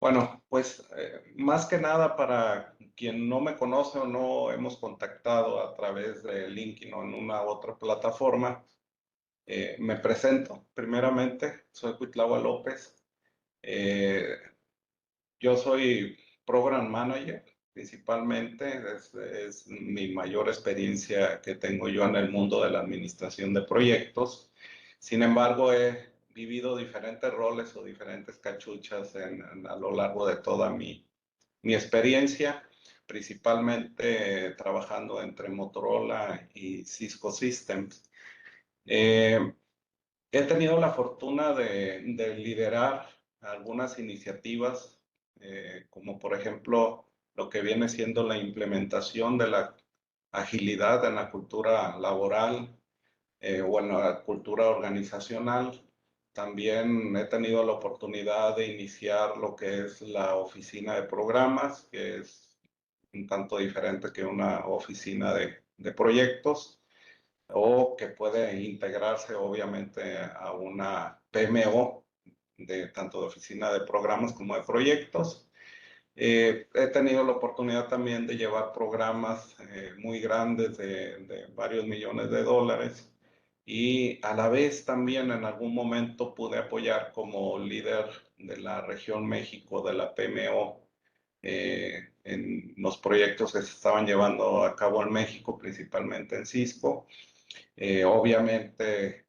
Bueno, pues más que nada para quien no me conoce o no hemos contactado a través de LinkedIn o en una otra plataforma, me presento. Primeramente, soy Cuitlagua López. Eh, yo soy Program Manager, principalmente. Es mi mayor experiencia que tengo yo en el mundo de la administración de proyectos. Sin embargo, he vivido diferentes roles o diferentes cachuchas a lo largo de toda mi experiencia, principalmente trabajando entre Motorola y Cisco Systems. Eh, He tenido la fortuna de liderar algunas iniciativas, como por ejemplo lo que viene siendo la implementación de la agilidad en la cultura laboral o en la cultura organizacional. También he tenido la oportunidad de iniciar lo que es la oficina de programas, que es un tanto diferente que una oficina de proyectos, o que puede integrarse obviamente a una PMO, tanto de oficina de programas como de proyectos. He tenido la oportunidad también de llevar programas muy grandes de varios millones de dólares, y a la vez también en algún momento pude apoyar como líder de la región México de la PMO en los proyectos que se estaban llevando a cabo en México, principalmente en Cisco. Obviamente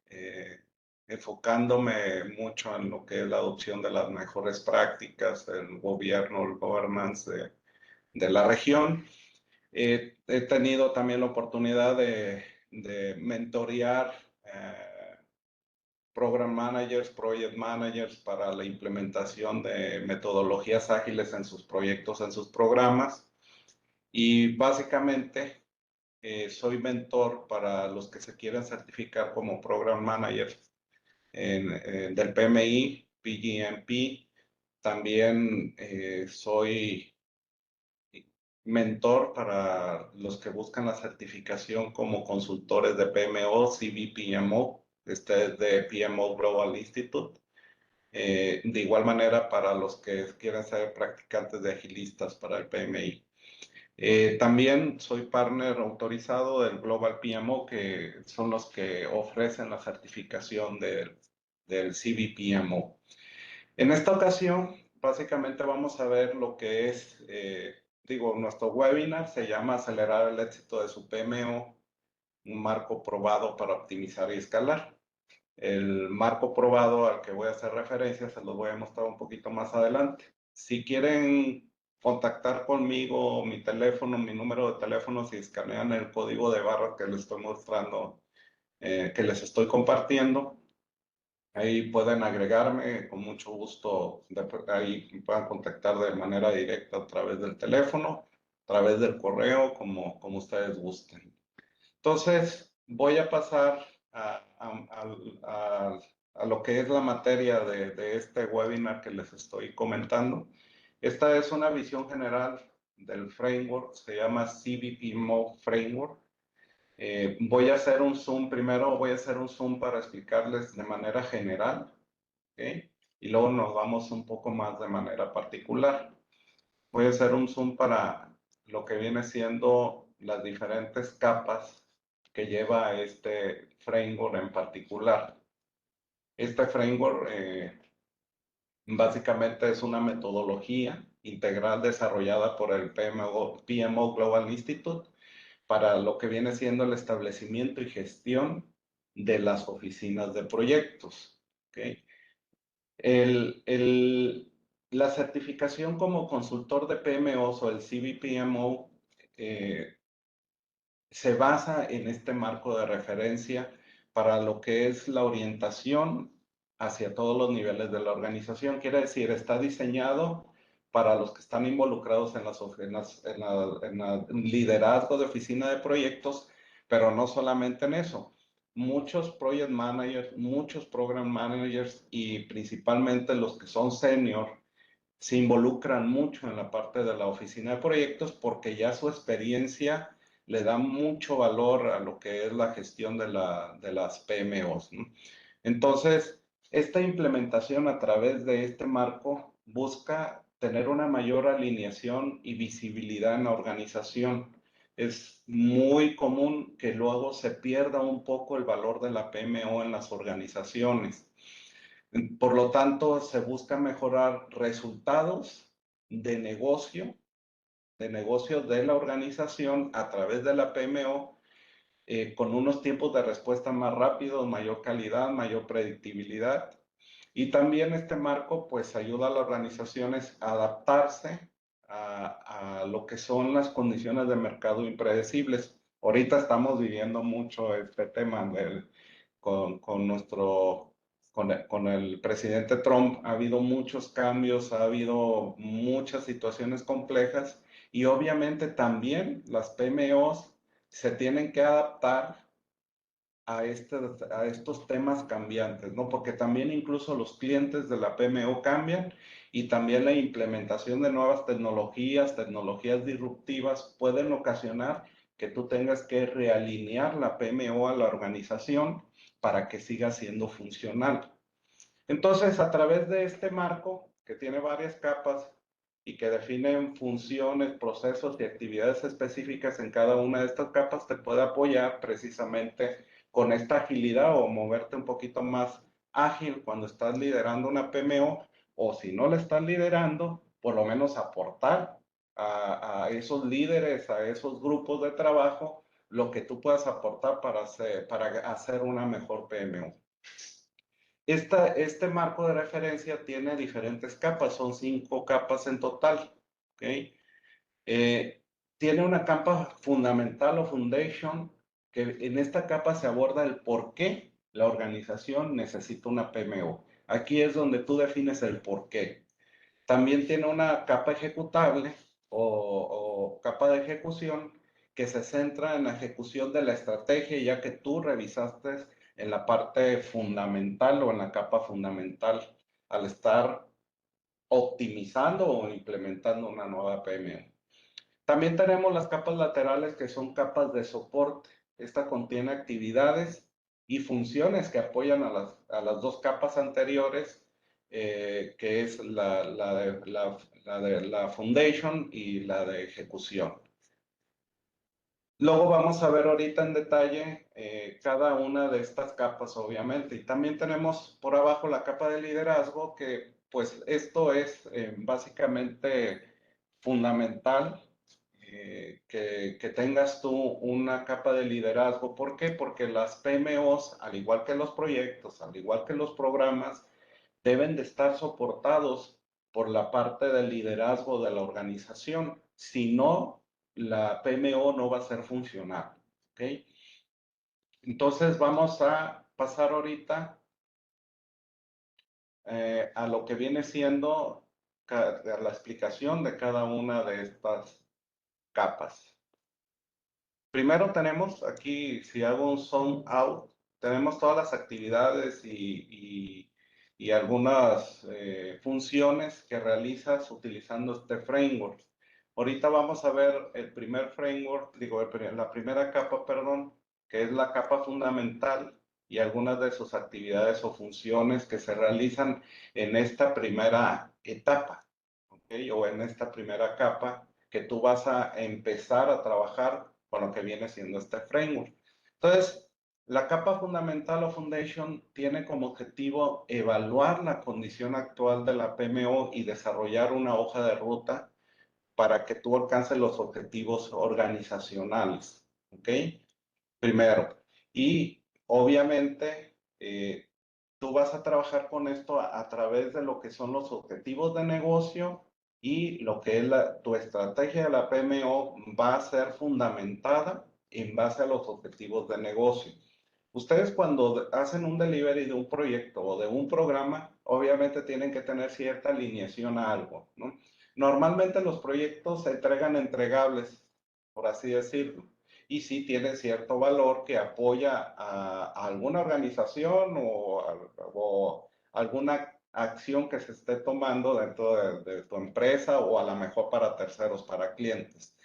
enfocándome mucho en lo que es la adopción de las mejores prácticas del gobierno, el governance de la región. He tenido también la oportunidad de mentorear program managers, project managers para la implementación de metodologías ágiles en sus proyectos, en sus programas. Y básicamente soy mentor para los que se quieren certificar como program managers del PMI, PGMP. También soy mentor para los que buscan la certificación como consultores de PMO, CVPMO. Este es de PMO Global Institute. De igual manera para los que quieren ser practicantes de agilistas para el PMI. También soy partner autorizado del Global PMO, que son los que ofrecen la certificación del CVPMO. En esta ocasión, básicamente vamos a ver lo que es, nuestro webinar se llama Acelerar el éxito de su PMO, un marco probado para optimizar y escalar. El marco probado al que voy a hacer referencia se los voy a mostrar un poquito más adelante. Si quieren contactar conmigo, mi teléfono, mi número de teléfono, si escanean el código de barra que les estoy mostrando, que les estoy compartiendo, ahí pueden agregarme con mucho gusto. Ahí me pueden contactar de manera directa a través del teléfono, a través del correo, como ustedes gusten. Entonces, voy a pasar a lo que es la materia de este webinar que les estoy comentando. Esta es una visión general del framework, se llama CVPMO Framework. Voy a hacer un zoom, primero voy a hacer un zoom para explicarles de manera general, ¿ok? Y luego nos vamos un poco más de manera particular. Voy a hacer un zoom para lo que viene siendo las diferentes capas que lleva este framework en particular. Este framework básicamente es una metodología integral desarrollada por el PMO Global Institute para lo que viene siendo el establecimiento y gestión de las oficinas de proyectos. ¿Okay? La certificación como consultor de PMOs o el CVPMO se basa en este marco de referencia para lo que es la orientación hacia todos los niveles de la organización. Quiere decir, está diseñado para los que están involucrados en liderazgo de oficina de proyectos, pero no solamente en eso. Muchos project managers, muchos program managers y principalmente los que son senior se involucran mucho en la parte de la oficina de proyectos porque ya su experiencia le da mucho valor a lo que es la gestión de las PMOs, ¿no? Entonces, esta implementación a través de este marco busca tener una mayor alineación y visibilidad en la organización. Es muy común que luego se pierda un poco el valor de la PMO en las organizaciones. Por lo tanto, se busca mejorar resultados de negocio, de la organización a través de la PMO, con unos tiempos de respuesta más rápidos, mayor calidad, mayor predictibilidad. Y también este marco pues ayuda a las organizaciones a adaptarse a lo que son las condiciones de mercado impredecibles. Ahorita estamos viviendo mucho este tema con el presidente Trump. Ha habido muchos cambios, ha habido muchas situaciones complejas y obviamente también las PMOs se tienen que adaptar a estos temas cambiantes, ¿no? Porque también incluso los clientes de la PMO cambian y también la implementación de nuevas tecnologías disruptivas pueden ocasionar que tú tengas que realinear la PMO a la organización para que siga siendo funcional. Entonces, a través de este marco, que tiene varias capas y que definen funciones, procesos y actividades específicas en cada una de estas capas, te puede apoyar precisamente con esta agilidad o moverte un poquito más ágil cuando estás liderando una PMO, o si no la estás liderando, por lo menos aportar a esos líderes, a esos grupos de trabajo, lo que tú puedas aportar para hacer una mejor PMO. Este marco de referencia tiene diferentes capas, son 5 capas en total. ¿Okay? Tiene una capa fundamental o foundation, que en esta capa se aborda el por qué la organización necesita una PMO. Aquí es donde tú defines el por qué. También tiene una capa ejecutable o capa de ejecución que se centra en la ejecución de la estrategia, ya que tú revisaste en la parte fundamental o en la capa fundamental al estar optimizando o implementando una nueva PMO. También tenemos las capas laterales, que son capas de soporte. Esta contiene actividades y funciones que apoyan a las dos capas anteriores, que es la foundation y la de ejecución. Luego vamos a ver ahorita en detalle cada una de estas capas, obviamente. Y también tenemos por abajo la capa de liderazgo, que pues esto es básicamente fundamental, que tengas tú una capa de liderazgo. ¿Por qué? Porque las PMOs, al igual que los proyectos, al igual que los programas, deben de estar soportados por la parte del liderazgo de la organización. Si no, la PMO no va a ser funcional. ¿Ok? Entonces vamos a pasar ahorita a lo que viene siendo la explicación de cada una de estas capas. Primero tenemos aquí, si hago un zoom out, tenemos todas las actividades y algunas funciones que realizas utilizando este framework. Ahorita vamos a ver el primer framework, la primera capa, perdón, que es la capa fundamental y algunas de sus actividades o funciones que se realizan en esta primera etapa, ¿ok? O en esta primera capa que tú vas a empezar a trabajar con lo que viene siendo este framework. Entonces, la capa fundamental o foundation tiene como objetivo evaluar la condición actual de la PMO y desarrollar una hoja de ruta para que tú alcances los objetivos organizacionales. ¿Ok? Primero. Y obviamente, tú vas a trabajar con esto a través de lo que son los objetivos de negocio, y lo que es tu estrategia de la PMO va a ser fundamentada en base a los objetivos de negocio. Ustedes cuando hacen un delivery de un proyecto o de un programa, obviamente tienen que tener cierta alineación a algo, ¿no? Normalmente los proyectos se entregan entregables, por así decirlo, y sí tiene cierto valor que apoya a alguna organización o alguna acción que se esté tomando dentro de tu empresa, o a lo mejor para terceros, para clientes.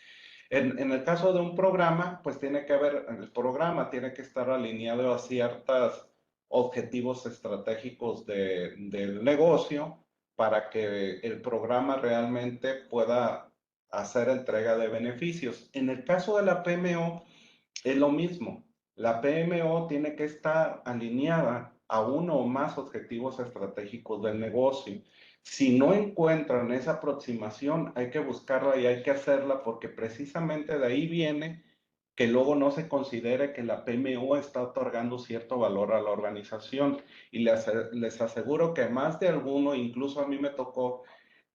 En el caso de un programa, pues tiene que haber, el programa tiene que estar alineado a ciertos objetivos estratégicos del negocio, para que el programa realmente pueda hacer entrega de beneficios. En el caso de la PMO es lo mismo. La PMO tiene que estar alineada a uno o más objetivos estratégicos del negocio. Si no encuentran esa aproximación, hay que buscarla y hay que hacerla porque precisamente de ahí viene que luego no se considere que la PMO está otorgando cierto valor a la organización. Y les aseguro que más de alguno, incluso a mí me tocó,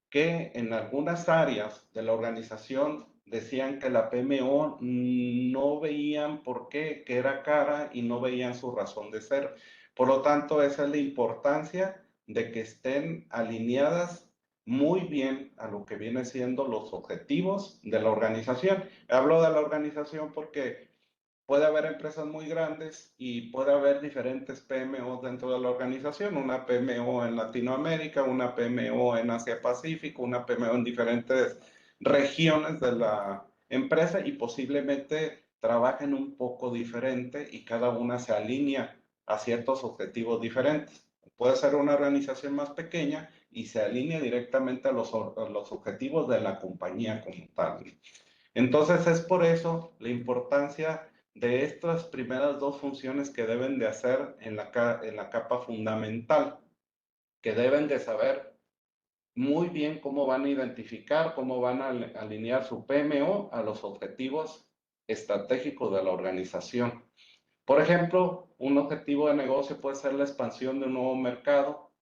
que en algunas áreas de la organización decían que la PMO no veían por qué, que era cara y no veían su razón de ser. Por lo tanto, esa es la importancia de que estén alineadas muy bien a lo que viene siendo los objetivos de la organización. Hablo de la organización porque puede haber empresas muy grandes y puede haber diferentes PMO dentro de la organización, una PMO en Latinoamérica, una PMO en Asia Pacífico, una PMO en diferentes regiones de la empresa y posiblemente trabajen un poco diferente y cada una se alinea a ciertos objetivos diferentes. Puede ser una organización más pequeña y se alinea directamente a los objetivos de la compañía como tal. Entonces es por eso la importancia de estas primeras dos funciones que deben de hacer en la capa fundamental, que deben de saber muy bien cómo van a identificar, cómo van a alinear su PMO a los objetivos estratégicos de la organización. Por ejemplo, un objetivo de negocio puede ser la expansión de un nuevo mercado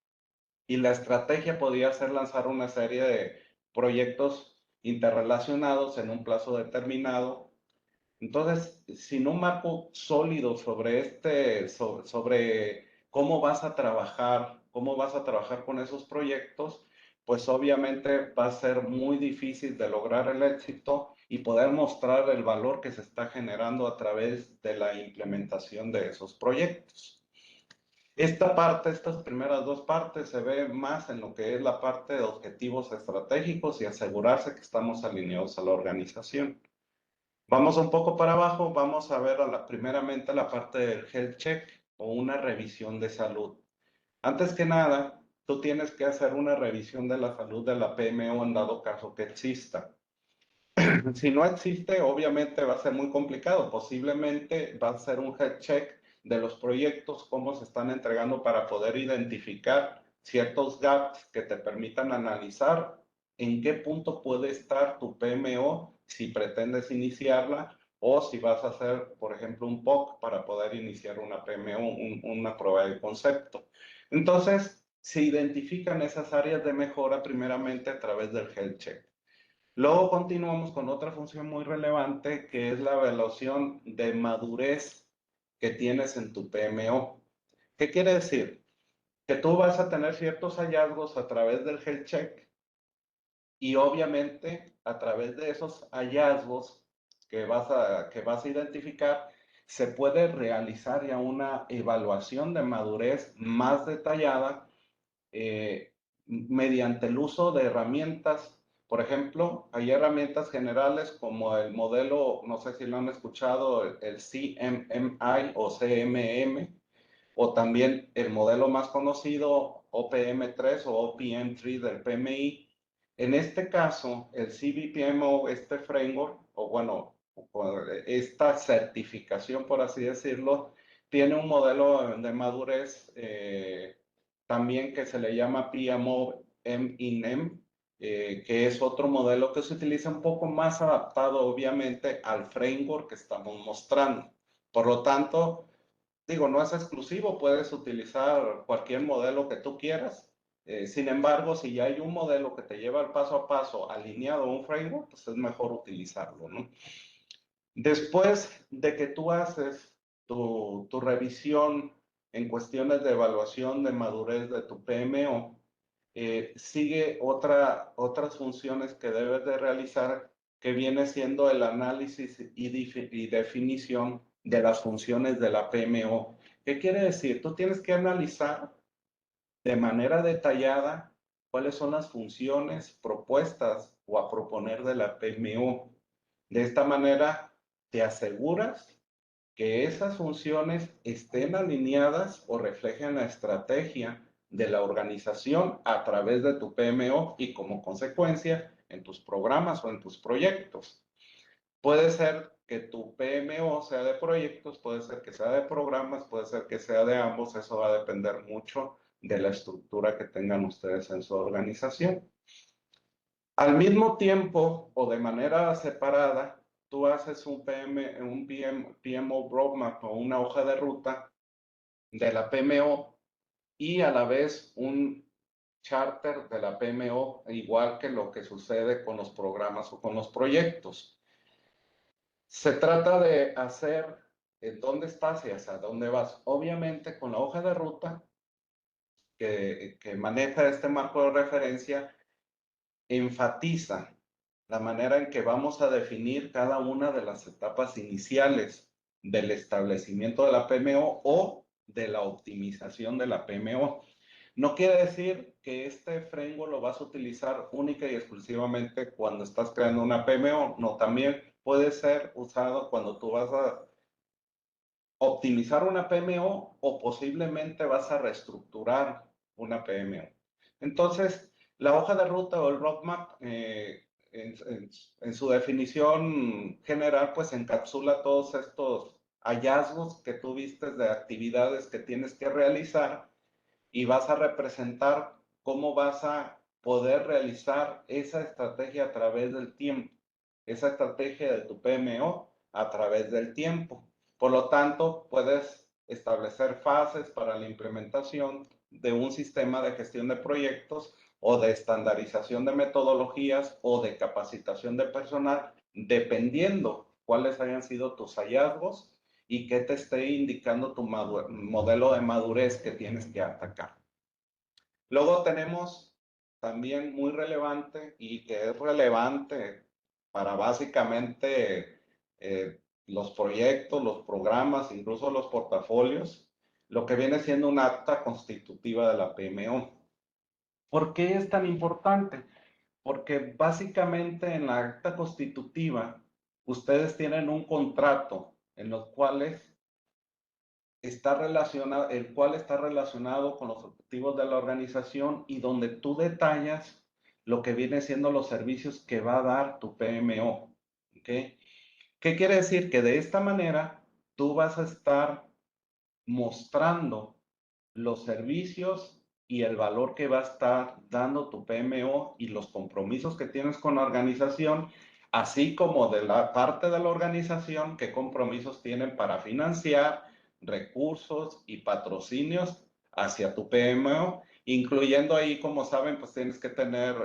y la estrategia podría ser lanzar una serie de proyectos interrelacionados en un plazo determinado. Entonces, sin un marco sólido sobre cómo vas a trabajar con esos proyectos, pues obviamente va a ser muy difícil de lograr el éxito y poder mostrar el valor que se está generando a través de la implementación de esos proyectos. Esta parte, estas primeras dos partes, se ve más en lo que es la parte de objetivos estratégicos y asegurarse que estamos alineados a la organización. Vamos un poco para abajo, vamos a ver primeramente la parte del health check o una revisión de salud. Antes que nada, tú tienes que hacer una revisión de la salud de la PMO en dado caso que exista. Si no existe, obviamente va a ser muy complicado. Posiblemente va a ser un health check de los proyectos, cómo se están entregando para poder identificar ciertos gaps que te permitan analizar en qué punto puede estar tu PMO si pretendes iniciarla o si vas a hacer, por ejemplo, un POC para poder iniciar una PMO, una prueba de concepto. Entonces, se identifican esas áreas de mejora primeramente a través del health check. Luego continuamos con otra función muy relevante que es la evaluación de madurez que tienes en tu PMO. ¿Qué quiere decir? Que tú vas a tener ciertos hallazgos a través del health check y obviamente a través de esos hallazgos que vas a identificar, se puede realizar ya una evaluación de madurez más detallada mediante el uso de herramientas. Por ejemplo, hay herramientas generales como el modelo, no sé si lo han escuchado, el CMMI o CMM, o también el modelo más conocido, OPM3 o OPM3 del PMI. En este caso, el CBPMO, este framework, o bueno, esta certificación, por así decirlo, tiene un modelo de madurez también que se le llama PMO MINEM, que es otro modelo que se utiliza un poco más adaptado, obviamente, al framework que estamos mostrando. Por lo tanto, digo, no es exclusivo, puedes utilizar cualquier modelo que tú quieras. Sin embargo, si ya hay un modelo que te lleva el paso a paso alineado a un framework, pues es mejor utilizarlo, ¿no? Después de que tú haces tu revisión en cuestiones de evaluación de madurez de tu PMO, sigue otras funciones que debes de realizar, que viene siendo el análisis y definición de las funciones de la PMO. ¿Qué quiere decir? Tú tienes que analizar de manera detallada cuáles son las funciones propuestas o a proponer de la PMO. De esta manera, te aseguras que esas funciones estén alineadas o reflejen la estrategia de la organización a través de tu PMO y como consecuencia en tus programas o en tus proyectos. Puede ser que tu PMO sea de proyectos, puede ser que sea de programas, puede ser que sea de ambos, eso va a depender mucho de la estructura que tengan ustedes en su organización. Al mismo tiempo o de manera separada, tú haces un PMO roadmap o una hoja de ruta de la PMO y a la vez un charter de la PMO, igual que lo que sucede con los programas o con los proyectos. Se trata de hacer dónde estás y hacia dónde vas. Obviamente con la hoja de ruta que maneja este marco de referencia, enfatiza la manera en que vamos a definir cada una de las etapas iniciales del establecimiento de la PMO o de la optimización de la PMO. No quiere decir que este framework lo vas a utilizar única y exclusivamente cuando estás creando una PMO, no, también puede ser usado cuando tú vas a optimizar una PMO o posiblemente vas a reestructurar una PMO. Entonces, la hoja de ruta o el roadmap, en su definición general, pues encapsula todos estos hallazgos que tú vistes de actividades que tienes que realizar y vas a representar cómo vas a poder realizar esa estrategia a través del tiempo, esa estrategia de tu PMO a través del tiempo. Por lo tanto, puedes establecer fases para la implementación de un sistema de gestión de proyectos o de estandarización de metodologías o de capacitación de personal, dependiendo cuáles hayan sido tus hallazgos y qué te esté indicando tu modelo de madurez que tienes que atacar. Luego tenemos también muy relevante y que es relevante para básicamente los proyectos, los programas, incluso los portafolios, lo que viene siendo un acta constitutiva de la PMO. ¿Por qué es tan importante? Porque básicamente en la acta constitutiva ustedes tienen un contrato en los cuales está relacionado, el cual está relacionado con los objetivos de la organización y donde tú detallas lo que viene siendo los servicios que va a dar tu PMO. ¿Okay? ¿Qué quiere decir? Que de esta manera tú vas a estar mostrando los servicios y el valor que va a estar dando tu PMO y los compromisos que tienes con la organización, así como de la parte de la organización, qué compromisos tienen para financiar recursos y patrocinios hacia tu PMO, incluyendo ahí, como saben, pues tienes que tener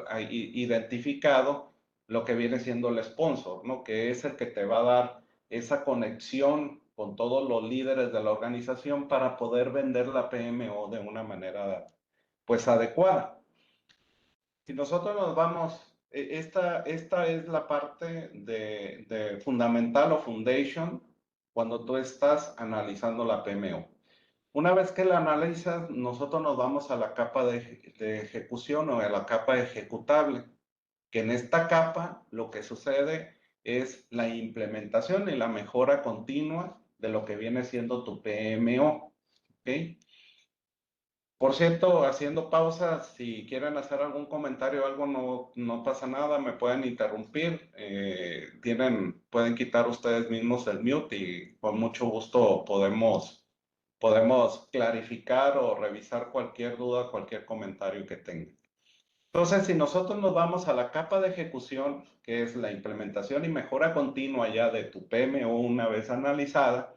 ahí identificado lo que viene siendo el sponsor, ¿no? Que es el que te va a dar esa conexión con todos los líderes de la organización para poder vender la PMO de una manera pues adecuada. Si nosotros nos vamos, esta es la parte de fundamental o foundation cuando tú estás analizando la PMO. Una vez que la analizas, nosotros nos vamos a la capa de ejecución o a la capa ejecutable, que en esta capa lo que sucede es la implementación y la mejora continua de lo que viene siendo tu PMO. ¿Okay? Por cierto, haciendo pausas, si quieren hacer algún comentario o algo, no pasa nada, me pueden interrumpir. Pueden quitar ustedes mismos el mute y con mucho gusto podemos clarificar o revisar cualquier duda, cualquier comentario que tengan. Entonces, si nosotros nos vamos a la capa de ejecución, que es la implementación y mejora continua ya de tu PMO una vez analizada,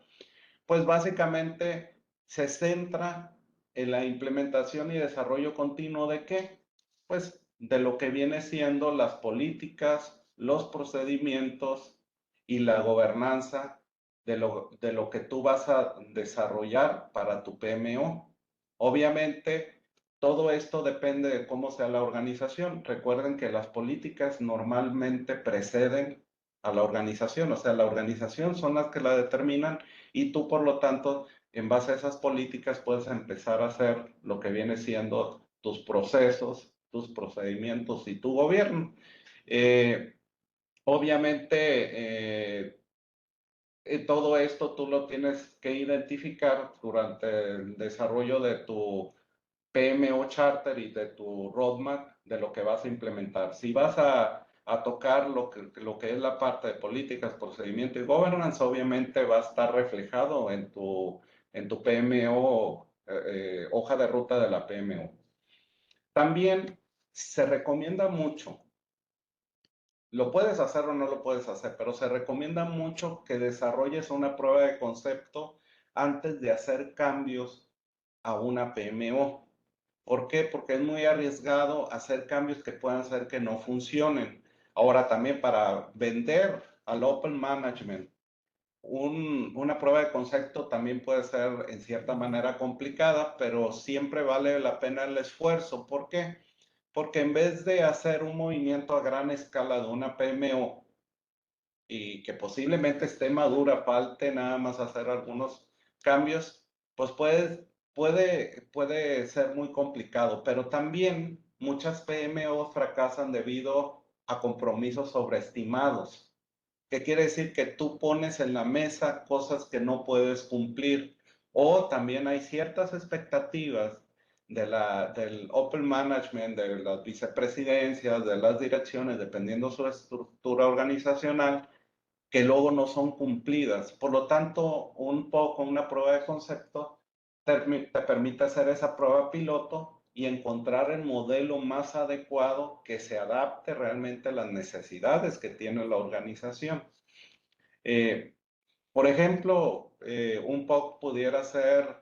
pues básicamente se centra en la implementación y desarrollo continuo de qué? Pues de lo que viene siendo las políticas, los procedimientos y la gobernanza de lo que tú vas a desarrollar para tu PMO. Obviamente, todo esto depende de cómo sea la organización. Recuerden que las políticas normalmente preceden a la organización, o sea, la organización son las que la determinan y tú, por lo tanto, en base a esas políticas puedes empezar a hacer lo que viene siendo tus procesos, tus procedimientos y tu gobierno. Obviamente, todo esto tú lo tienes que identificar durante el desarrollo de tu PMO Charter y de tu roadmap de lo que vas a implementar. Si vas a tocar lo que es la parte de políticas, procedimiento y governance, obviamente va a estar reflejado en tu PMO, hoja de ruta de la PMO. También se recomienda mucho, lo puedes hacer o no lo puedes hacer, pero se recomienda mucho que desarrolles una prueba de concepto antes de hacer cambios a una PMO. ¿Por qué? Porque es muy arriesgado hacer cambios que puedan hacer que no funcionen. Ahora también para vender al Open Management una prueba de concepto también puede ser en cierta manera complicada, pero siempre vale la pena el esfuerzo. ¿Por qué? Porque en vez de hacer un movimiento a gran escala de una PMO y que posiblemente esté madura, falte nada más hacer algunos cambios, pues puede ser muy complicado. Pero también muchas PMO fracasan debido a compromisos sobreestimados. ¿Qué quiere decir? Que tú pones en la mesa cosas que no puedes cumplir. O también hay ciertas expectativas del Open Management, de las vicepresidencias, de las direcciones, dependiendo su estructura organizacional, que luego no son cumplidas. Por lo tanto, un poco una prueba de concepto te permite hacer esa prueba piloto y encontrar el modelo más adecuado que se adapte realmente a las necesidades que tiene la organización. Eh, por ejemplo, un POC pudiera ser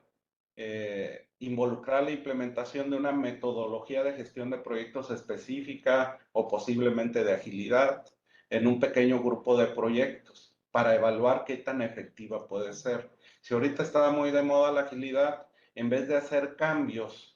involucrar la implementación de una metodología de gestión de proyectos específica o posiblemente de agilidad en un pequeño grupo de proyectos para evaluar qué tan efectiva puede ser. Si ahorita está muy de moda la agilidad, en vez de hacer cambios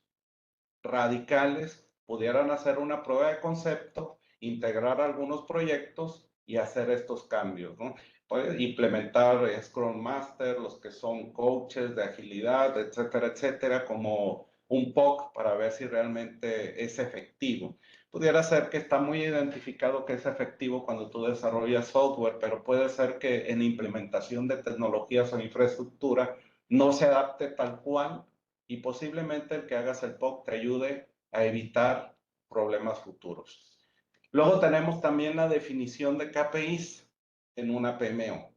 radicales, pudieran hacer una prueba de concepto, integrar algunos proyectos y hacer estos cambios, ¿no? Puede implementar Scrum Master, los que son coaches de agilidad, etcétera, etcétera, como un POC para ver si realmente es efectivo. Pudiera ser que está muy identificado que es efectivo cuando tú desarrollas software, pero puede ser que en implementación de tecnologías o infraestructura no se adapte tal cual y posiblemente el que hagas el POC te ayude a evitar problemas futuros. Luego tenemos también la definición de KPIs en una PMO.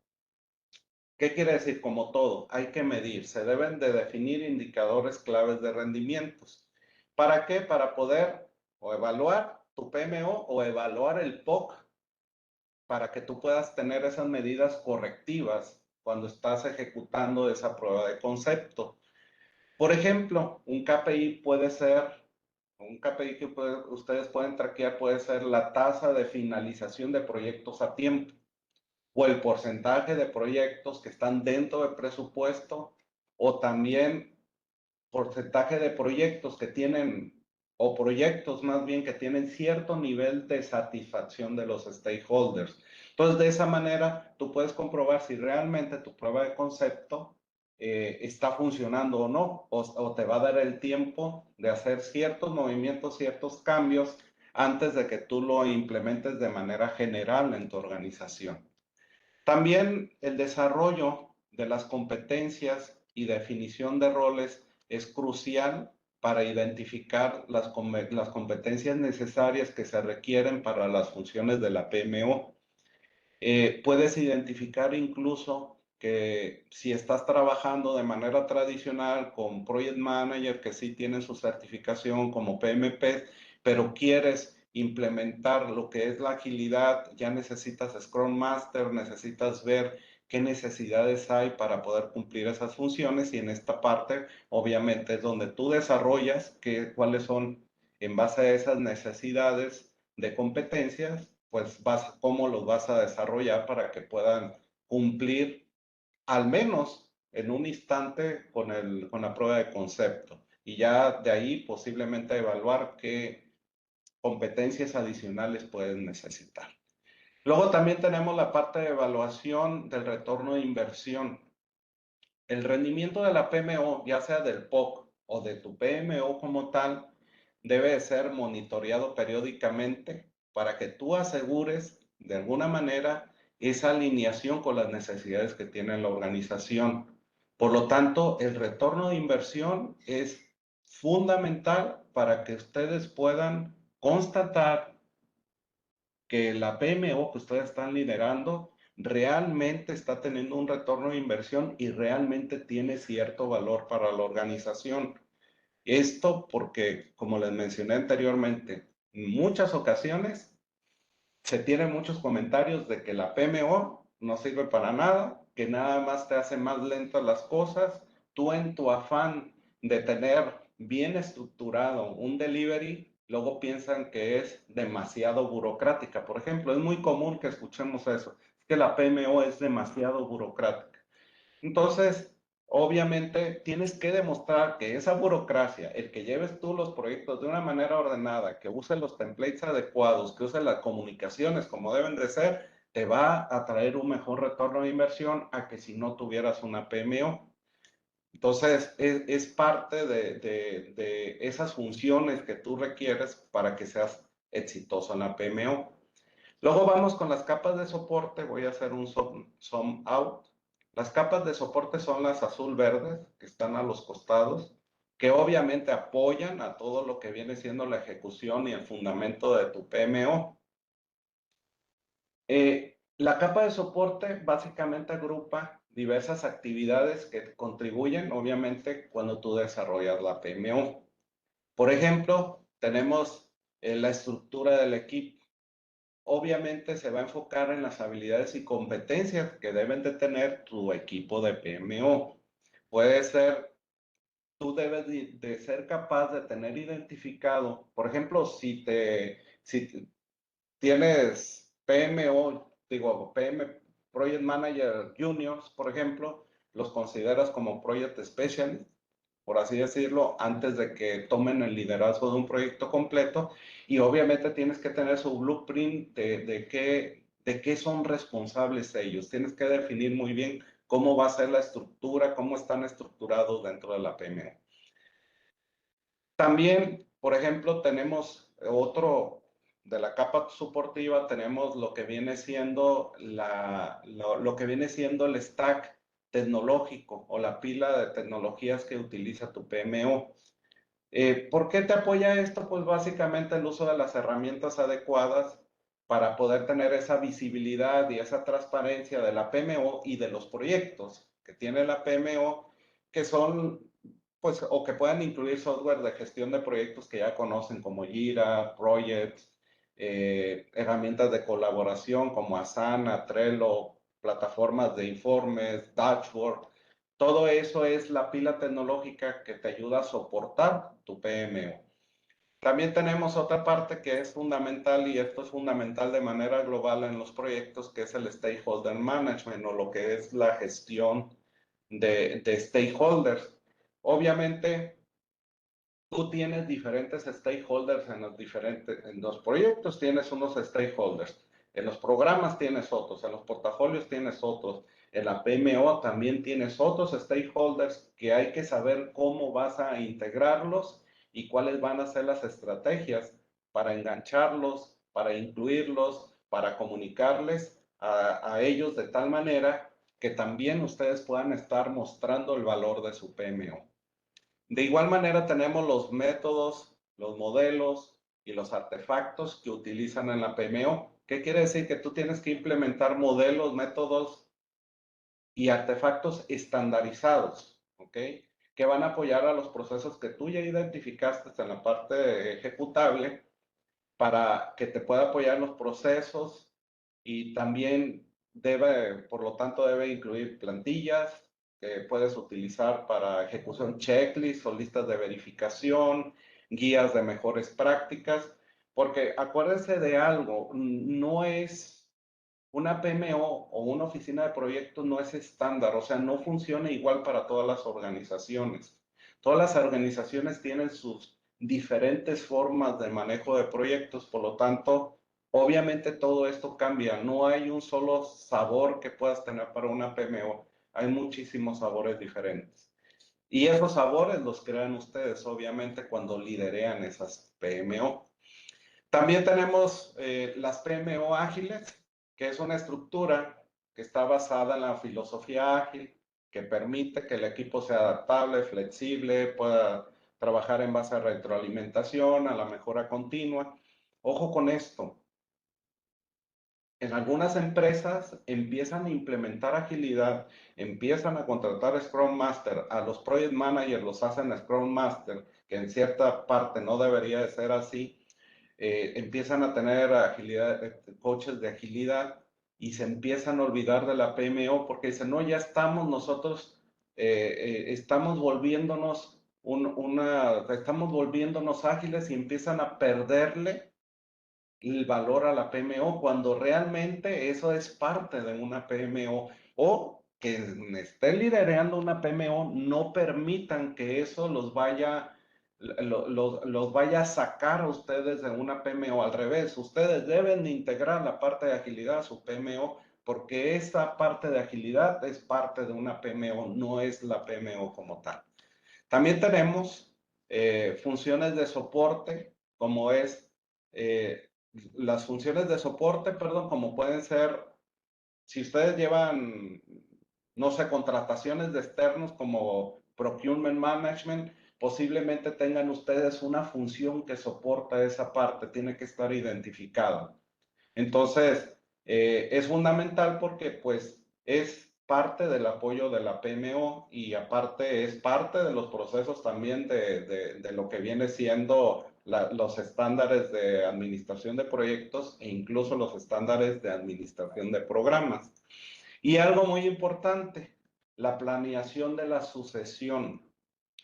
¿Qué quiere decir? Como todo, hay que medir, se deben de definir indicadores claves de rendimientos. ¿Para qué? Para poder o evaluar tu PMO o evaluar el POC para que tú puedas tener esas medidas correctivas cuando estás ejecutando esa prueba de concepto. Por ejemplo, un KPI que ustedes pueden traquear puede ser la tasa de finalización de proyectos a tiempo o el porcentaje de proyectos que están dentro del presupuesto o también porcentaje de proyectos que tienen, o proyectos más bien que tienen cierto nivel de satisfacción de los stakeholders. Entonces, de esa manera, tú puedes comprobar si realmente tu prueba de concepto está funcionando o no, o te va a dar el tiempo de hacer ciertos movimientos, ciertos cambios antes de que tú lo implementes de manera general en tu organización. También el desarrollo de las competencias y definición de roles es crucial para identificar las competencias necesarias que se requieren para las funciones de la PMO. Puedes identificar incluso que si estás trabajando de manera tradicional con Project Manager, que sí tienen su certificación como PMP, pero quieres implementar lo que es la agilidad, ya necesitas Scrum Master, necesitas ver qué necesidades hay para poder cumplir esas funciones y en esta parte obviamente es donde tú desarrollas cuáles son en base a esas necesidades de competencias, pues cómo los vas a desarrollar para que puedan cumplir al menos en un instante con la prueba de concepto. Y ya de ahí posiblemente evaluar qué competencias adicionales pueden necesitar. Luego también tenemos la parte de evaluación del retorno de inversión. El rendimiento de la PMO, ya sea del POC o de tu PMO como tal, debe ser monitoreado periódicamente para que tú asegures de alguna manera esa alineación con las necesidades que tiene la organización. Por lo tanto, el retorno de inversión es fundamental para que ustedes puedan constatar que la PMO que ustedes están liderando realmente está teniendo un retorno de inversión y realmente tiene cierto valor para la organización. Esto porque, como les mencioné anteriormente, en muchas ocasiones se tienen muchos comentarios de que la PMO no sirve para nada, que nada más te hace más lentas las cosas. Tú en tu afán de tener bien estructurado un delivery, luego piensan que es demasiado burocrática. Por ejemplo, es muy común que escuchemos eso, es que la PMO es demasiado burocrática. Entonces, obviamente, tienes que demostrar que esa burocracia, el que lleves tú los proyectos de una manera ordenada, que uses los templates adecuados, que uses las comunicaciones como deben de ser, te va a traer un mejor retorno de inversión a que si no tuvieras una PMO. Entonces, es parte de esas funciones que tú requieres para que seas exitoso en la PMO. Luego vamos con las capas de soporte. Voy a hacer un zoom out. Las capas de soporte son las azul-verdes que están a los costados, que obviamente apoyan a todo lo que viene siendo la ejecución y el fundamento de tu PMO. La capa de soporte básicamente agrupa diversas actividades que contribuyen, obviamente, cuando tú desarrollas la PMO. Por ejemplo, tenemos la estructura del equipo. Obviamente se va a enfocar en las habilidades y competencias que deben de tener tu equipo de PMO. Puede ser, tú debes de ser capaz de tener identificado, por ejemplo, si tienes PMO, digo, Project Manager Juniors, por ejemplo, los consideras como Project Specialist, por así decirlo, antes de que tomen el liderazgo de un proyecto completo. Y obviamente tienes que tener su blueprint de qué son responsables ellos. Tienes que definir muy bien cómo va a ser la estructura, cómo están estructurados dentro de la PMO. También, por ejemplo, tenemos otro de la capa soportiva, tenemos lo que viene siendo lo que viene siendo el stack tecnológico o la pila de tecnologías que utiliza tu PMO. ¿Por qué te apoya esto? Pues básicamente el uso de las herramientas adecuadas para poder tener esa visibilidad y esa transparencia de la PMO y de los proyectos que tiene la PMO, que son, pues, o que puedan incluir software de gestión de proyectos que ya conocen como Jira, Projects, herramientas de colaboración como Asana, Trello, plataformas de informes, dashboard. Todo eso es la pila tecnológica que te ayuda a soportar tu PMO. También tenemos otra parte que es fundamental, y esto es fundamental de manera global en los proyectos, que es el Stakeholder Management o lo que es la gestión de stakeholders. Obviamente, tú tienes diferentes stakeholders en los proyectos tienes unos stakeholders, en los programas tienes otros, en los portafolios tienes otros, en la PMO también tienes otros stakeholders que hay que saber cómo vas a integrarlos y cuáles van a ser las estrategias para engancharlos, para incluirlos, para comunicarles a ellos de tal manera que también ustedes puedan estar mostrando el valor de su PMO. De igual manera tenemos los métodos, los modelos y los artefactos que utilizan en la PMO. ¿Qué quiere decir? Que tú tienes que implementar modelos, métodos y artefactos estandarizados, ¿ok? Que van a apoyar a los procesos que tú ya identificaste en la parte ejecutable para que te pueda apoyar en los procesos, y también debe, por lo tanto, debe incluir plantillas que puedes utilizar para ejecución, checklists o listas de verificación, guías de mejores prácticas, porque acuérdense de algo, no es una PMO o una oficina de proyectos, no es estándar, o sea, no funciona igual para todas las organizaciones. Todas las organizaciones tienen sus diferentes formas de manejo de proyectos, por lo tanto, obviamente todo esto cambia. No hay un solo sabor que puedas tener para una PMO, hay muchísimos sabores diferentes. Y esos sabores los crean ustedes, obviamente, cuando liderean esas PMO. También tenemos las PMO ágiles, que es una estructura que está basada en la filosofía ágil, que permite que el equipo sea adaptable, flexible, pueda trabajar en base a retroalimentación, a la mejora continua. Ojo con esto. En algunas empresas empiezan a implementar agilidad, empiezan a contratar Scrum Master, a los Project Managers los hacen Scrum Master, que en cierta parte no debería de ser así, empiezan a tener agilidad, coaches de agilidad y se empiezan a olvidar de la PMO porque dicen, no, ya estamos nosotros, estamos volviéndonos estamos volviéndonos ágiles y empiezan a perderle el valor a la PMO cuando realmente eso es parte de una PMO o que estén liderando una PMO no permitan que eso los vaya a sacar a ustedes de una PMO. Al revés, ustedes deben de integrar la parte de agilidad a su PMO porque esa parte de agilidad es parte de una PMO, no es la PMO como tal. También tenemos funciones de soporte, como es las funciones de soporte, perdón, como pueden ser, si ustedes llevan, no sé, contrataciones de externos como Procurement Management, posiblemente tengan ustedes una función que soporta esa parte, tiene que estar identificada. Entonces, es fundamental porque pues es parte del apoyo de la PMO y aparte es parte de los procesos también de lo que viene siendo los estándares de administración de proyectos e incluso los estándares de administración de programas. Y algo muy importante, la planeación de la sucesión.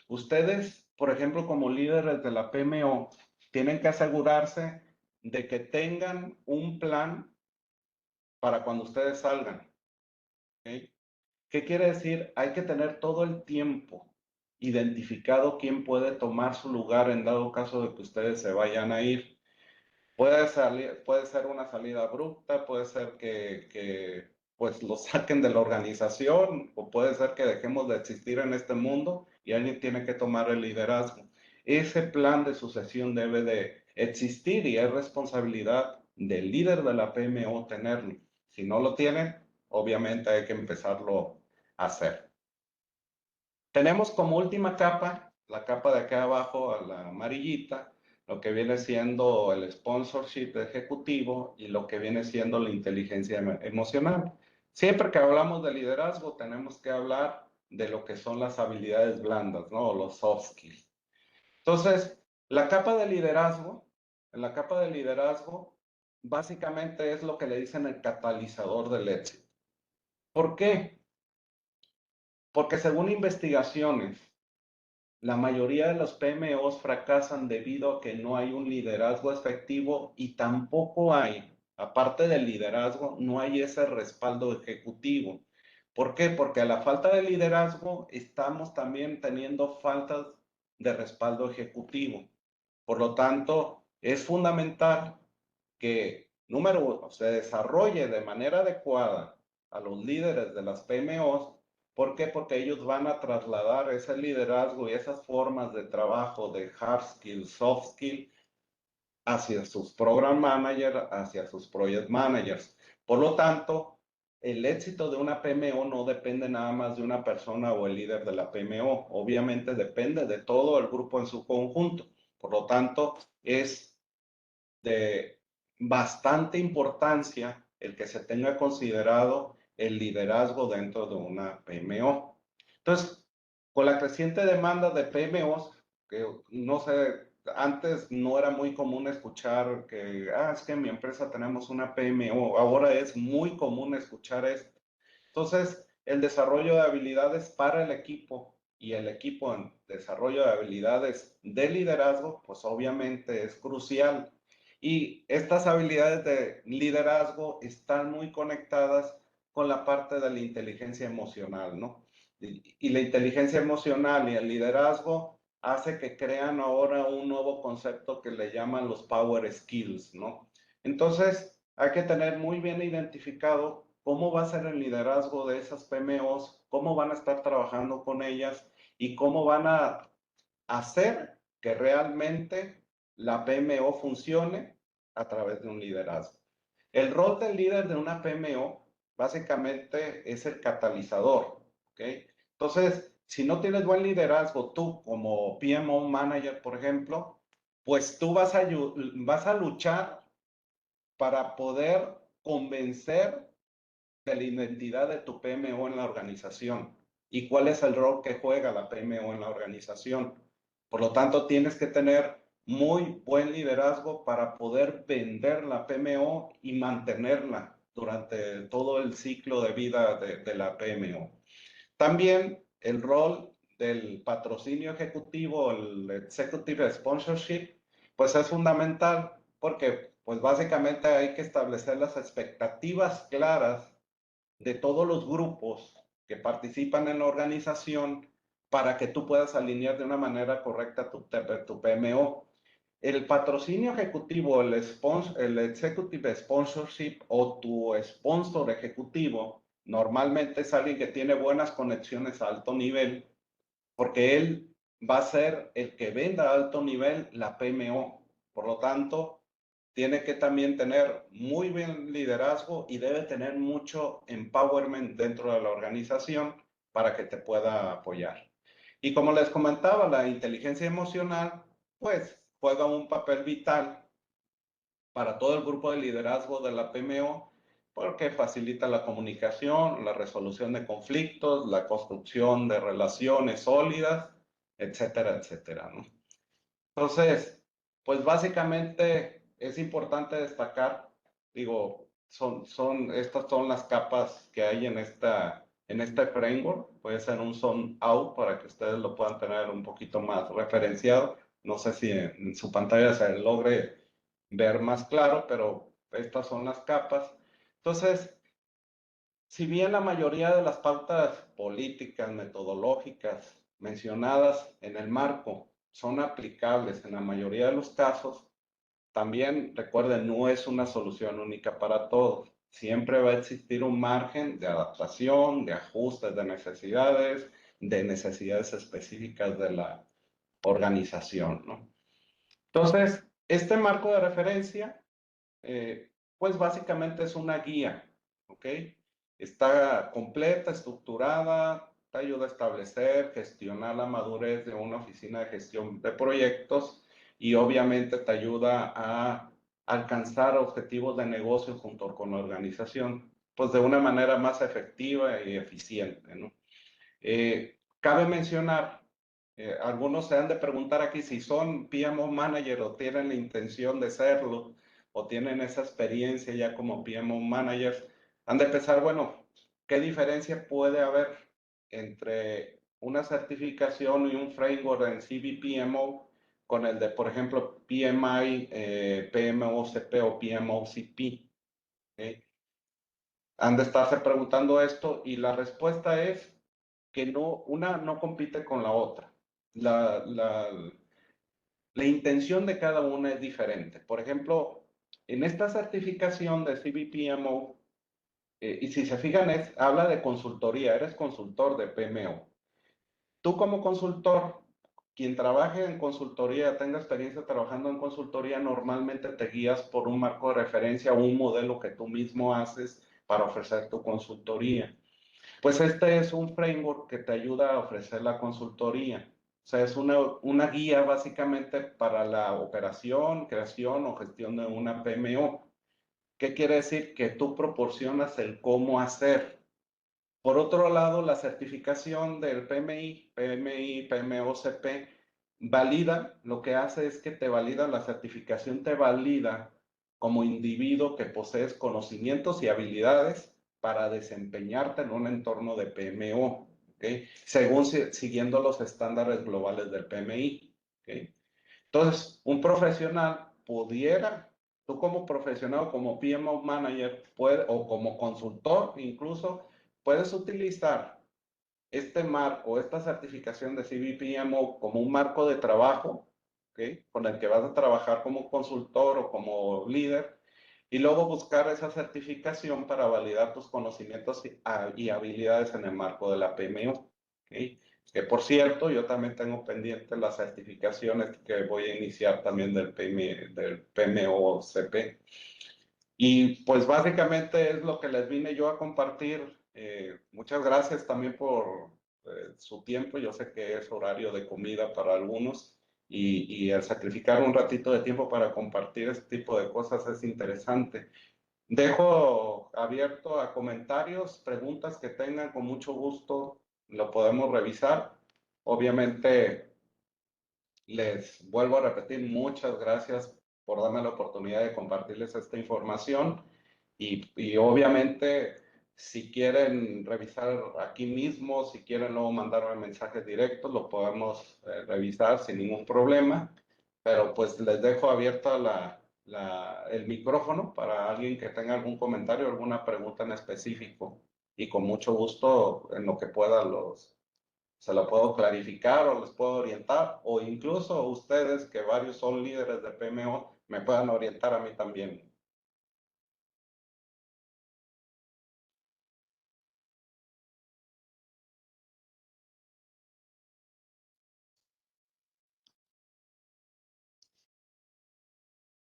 Ustedes, por ejemplo, como líderes de la PMO, tienen que asegurarse de que tengan un plan para cuando ustedes salgan. ¿Okay? ¿Qué quiere decir? Hay que tener todo el tiempo identificado quién puede tomar su lugar en dado caso de que ustedes se vayan a ir. Puede ser una salida abrupta, puede ser que pues lo saquen de la organización o puede ser que dejemos de existir en este mundo y alguien tiene que tomar el liderazgo. Ese plan de sucesión debe de existir y es responsabilidad del líder de la PMO tenerlo. Si no lo tienen, obviamente hay que empezarlo a hacer. Tenemos como última capa, la capa de acá abajo, a la amarillita, lo que viene siendo el sponsorship ejecutivo y lo que viene siendo la inteligencia emocional. Siempre que hablamos de liderazgo, tenemos que hablar de lo que son las habilidades blandas, ¿no? Los soft skills. Entonces, la capa de liderazgo, en la capa de liderazgo, básicamente es lo que le dicen el catalizador del éxito. ¿Por qué? Porque según investigaciones, la mayoría de los PMOs fracasan debido a que no hay un liderazgo efectivo y tampoco hay, aparte del liderazgo, no hay ese respaldo ejecutivo. ¿Por qué? Porque a la falta de liderazgo estamos también teniendo faltas de respaldo ejecutivo. Por lo tanto, es fundamental que, número uno, se desarrolle de manera adecuada a los líderes de las PMOs. ¿Por qué? Porque ellos van a trasladar ese liderazgo y esas formas de trabajo de hard skill, soft skill, hacia sus program managers, hacia sus project managers. Por lo tanto, el éxito de una PMO no depende nada más de una persona o el líder de la PMO. Obviamente depende de todo el grupo en su conjunto. Por lo tanto, es de bastante importancia el que se tenga considerado el liderazgo dentro de una PMO. Entonces, con la creciente demanda de PMOs, que no sé, antes no era muy común escuchar que, es que en mi empresa tenemos una PMO, ahora es muy común escuchar esto. Entonces, el desarrollo de habilidades para el equipo y el equipo en desarrollo de habilidades de liderazgo, pues obviamente es crucial. Y estas habilidades de liderazgo están muy conectadas con la parte de la inteligencia emocional, ¿no? Y la inteligencia emocional y el liderazgo hace que crean ahora un nuevo concepto que le llaman los power skills, ¿no? Entonces, hay que tener muy bien identificado cómo va a ser el liderazgo de esas PMOs, cómo van a estar trabajando con ellas y cómo van a hacer que realmente la PMO funcione a través de un liderazgo. El rol del líder de una PMO básicamente es el catalizador, ¿ok? Entonces, si no tienes buen liderazgo, tú como PMO manager, por ejemplo, pues tú vas a luchar para poder convencer de la identidad de tu PMO en la organización y cuál es el rol que juega la PMO en la organización. Por lo tanto, tienes que tener muy buen liderazgo para poder vender la PMO y mantenerla durante todo el ciclo de vida de la PMO. También el rol del patrocinio ejecutivo, el executive sponsorship, pues es fundamental porque pues básicamente hay que establecer las expectativas claras de todos los grupos que participan en la organización para que tú puedas alinear de una manera correcta tu PMO. El patrocinio ejecutivo, el executive sponsorship o tu sponsor ejecutivo, normalmente es alguien que tiene buenas conexiones a alto nivel, porque él va a ser el que venda a alto nivel la PMO. Por lo tanto, tiene que también tener muy buen liderazgo y debe tener mucho empowerment dentro de la organización para que te pueda apoyar. Y como les comentaba, la inteligencia emocional, pues juega un papel vital para todo el grupo de liderazgo de la PMO porque facilita la comunicación, la resolución de conflictos, la construcción de relaciones sólidas, etcétera, etcétera, ¿no? Entonces, pues básicamente es importante destacar, digo, estas son las capas que hay en este framework. Puede ser un zone out para que ustedes lo puedan tener un poquito más referenciado. No sé si en su pantalla se logre ver más claro, pero estas son las capas. Entonces, si bien la mayoría de las pautas políticas, metodológicas mencionadas en el marco son aplicables en la mayoría de los casos, también recuerden, no es una solución única para todos. Siempre va a existir un margen de adaptación, de ajustes de necesidades específicas de la organización, ¿no? Entonces, este marco de referencia pues básicamente es una guía, ¿ok? Está completa, estructurada, te ayuda a establecer, gestionar la madurez de una oficina de gestión de proyectos y obviamente te ayuda a alcanzar objetivos de negocio junto con la organización, pues de una manera más efectiva y eficiente, ¿no? Cabe mencionar, algunos se han de preguntar aquí si son PMO manager o tienen la intención de serlo o tienen esa experiencia ya como PMO managers. Han de pensar, bueno, ¿qué diferencia puede haber entre una certificación y un framework en CBPMO con el de, por ejemplo, PMI, PMOCP o PMOCP? ¿Okay? Han de estarse preguntando esto y la respuesta es que no, una no compite con la otra. La, la, la intención de cada una es diferente. Por ejemplo, en esta certificación de CBPMO, y si se fijan, habla de consultoría, eres consultor de PMO. Tú como consultor, quien trabaje en consultoría, tenga experiencia trabajando en consultoría, normalmente te guías por un marco de referencia o un modelo que tú mismo haces para ofrecer tu consultoría. Pues este es un framework que te ayuda a ofrecer la consultoría. O sea, es una guía básicamente para la operación, creación o gestión de una PMO. ¿Qué quiere decir? Que tú proporcionas el cómo hacer. Por otro lado, la certificación del PMI, PMOCP, valida, lo que hace es que te valida, la certificación te valida como individuo que posees conocimientos y habilidades para desempeñarte en un entorno de PMO, ¿okay? Según siguiendo los estándares globales del PMI, ¿okay? Entonces, un profesional pudiera, tú como profesional, como PMO manager, o como consultor incluso, puedes utilizar este marco, esta certificación de CBPMO como un marco de trabajo, ¿okay? Con el que vas a trabajar como consultor o como líder, y luego buscar esa certificación para validar tus conocimientos y habilidades en el marco de la PMO, ¿okay? Que por cierto, yo también tengo pendiente las certificaciones que voy a iniciar también del PMO-CP. Y pues básicamente es lo que les vine yo a compartir. Muchas gracias también por su tiempo. Yo sé que es horario de comida para algunos y el sacrificar un ratito de tiempo para compartir este tipo de cosas es interesante. Dejo abierto a comentarios, preguntas que tengan, con mucho gusto lo podemos revisar. Obviamente, les vuelvo a repetir, muchas gracias por darme la oportunidad de compartirles esta información y obviamente si quieren revisar aquí mismo, si quieren luego mandarme mensajes directos, lo podemos revisar sin ningún problema, pero pues les dejo abierta el micrófono para alguien que tenga algún comentario, alguna pregunta en específico y con mucho gusto en lo que pueda se lo puedo clarificar o les puedo orientar, o incluso ustedes, que varios son líderes de PMO, me puedan orientar a mí también.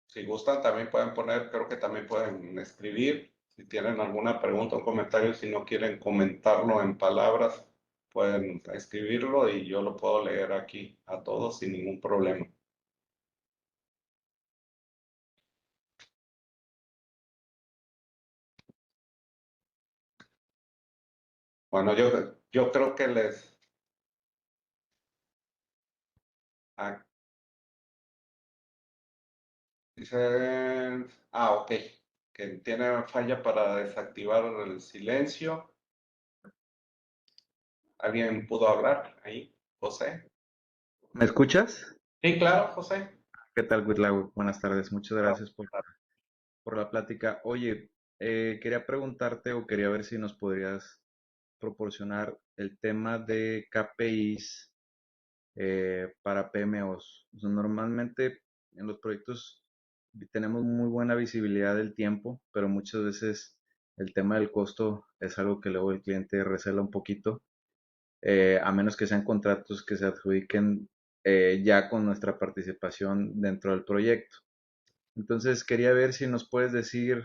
Si gustan, también pueden poner, creo que también pueden escribir, si tienen alguna pregunta o comentario, si no quieren comentarlo en palabras, pueden escribirlo y yo lo puedo leer aquí a todos sin ningún problema. Bueno, yo creo que ah, dicen, ok, que tiene falla para desactivar el silencio. ¿Alguien pudo hablar ahí? José. ¿Me escuchas? Sí, claro, José. ¿Qué tal, Whitlaw? Buenas tardes. Muchas Ah, gracias por la plática. Oye, quería preguntarte o quería ver si nos podrías proporcionar el tema de KPIs para PMOs. O sea, normalmente en los proyectos tenemos muy buena visibilidad del tiempo, pero muchas veces el tema del costo es algo que luego el cliente recela un poquito. A menos que sean contratos que se adjudiquen ya con nuestra participación dentro del proyecto. Entonces, quería ver si nos puedes decir